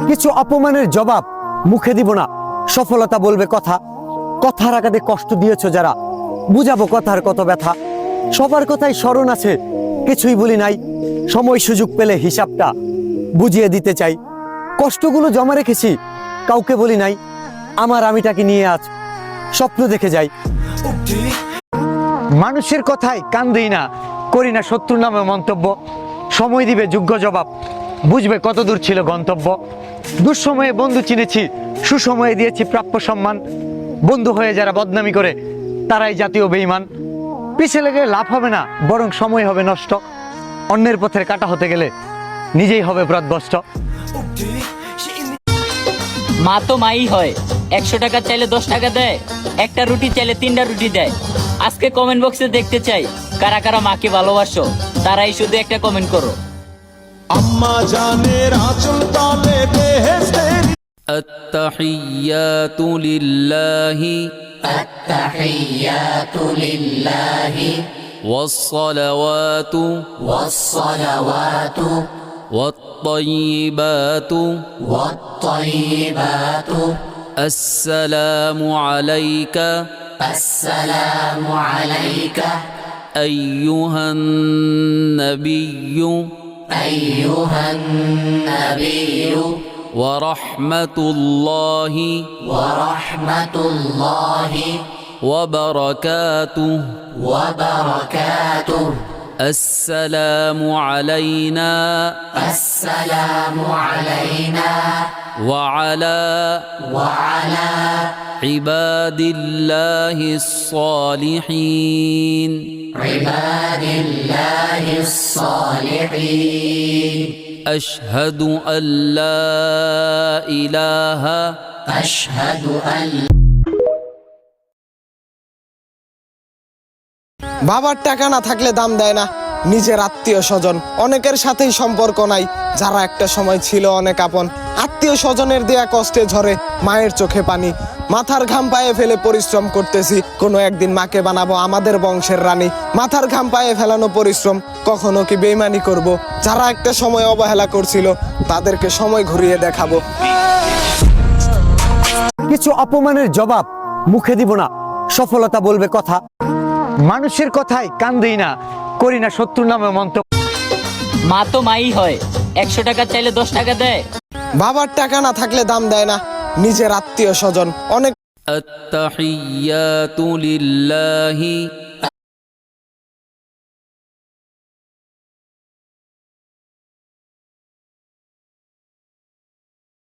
কিছু অপমানের জবাব মুখে দিব না, সফলতা বলবে কথা। কথার আঘাতে কষ্ট দিয়েছো যারা, বুঝাবো কথার কত ব্যথা। সবার কথাই স্মরণ আছে, কিছুই বলি নাই। সময় সুযোগ পেলে হিসাবটা বুঝিয়ে দিতে চাই। কষ্টগুলো জমা রেখেছি, কাউকে বলি নাই। আমার আমিটাকে নিয়ে আজ স্বপ্ন দেখে যাই। মানুষের কথায় কান দিই না, করি না শত্রুর নামে মন্তব্য। সময় দিবে যোগ্য জবাব, বুঝবে কত দূর ছিল গন্তব্য। দুঃসময়ে বন্ধু চিনেছি, সুসময়ে দিয়েছি প্রাপ্য সম্মান। বন্ধু হয়ে যারা বদনামি করে, তারাই জাতীয় বেঈমান। পিছে লেগে লাভ হবে না, বরং সময় হবে নষ্ট। অন্যের পথের কাটা হতে গেলে নিজেই হবে ব্রতভ্রষ্ট। মা তো মাই হয়, 100 টাকা চাইলে 10 টাকা দেয়, একটা রুটি চাইলে 3টা রুটি দেয়। আজকে কমেন্ট বক্সে দেখতে চাই কারা কারা মাকে ভালোবাসো, তারাই শুধু একটা কমেন্ট করো। আম্মা জানের আঁচল তলে বেহেশতের التحيات لله التحيات لله والصلوات والصلوات والطيبات والطيبات السلام عليك السلام عليك أيها النبي أيها النبي ورحمة الله ورحمة الله وبركاته وبركاته السلام علينا السلام علينا وعلى وعلى عباد الله الصالحين عباد الله الصالحين أشهد أن لا إله أشهد أن বাবার টাকা না থাকলে দাম দেয় না নিজের আত্মীয় স্বজন। অনেকের সাথেই সম্পর্ক নাই, যারা একটা সময় ছিল অনেক আপন। আত্মীয় স্বজনের দেয়া কষ্টে ঝরে মায়ের চোখে পানি। মাথার ঘাম পায়ে ফেলে পরিশ্রম করতেছি, কোনো একদিন মাকে বানাবো আমাদের বংশের রানী। মাথার ঘাম পায়ে ফেলানো পরিশ্রম, কখনো কি বেইমানি করব? যারা একটা সময় অবহেলা করছিল, তাদেরকে সময় ঘুরিয়ে দেখাবো। কিছু অপমানের জবাব মুখে দিব না, সফলতা বলবে কথা। মানুষের কথায় কান দিই না, করি না শত্রুর নামে মন্তব্য। মা তো মাই হয়, 100 টাকা চাইলে 10 টাকা দেয়। বাবার টাকা না থাকলে দাম দেয় না নিজের আত্মীয় স্বজন। অনেক التحيات لله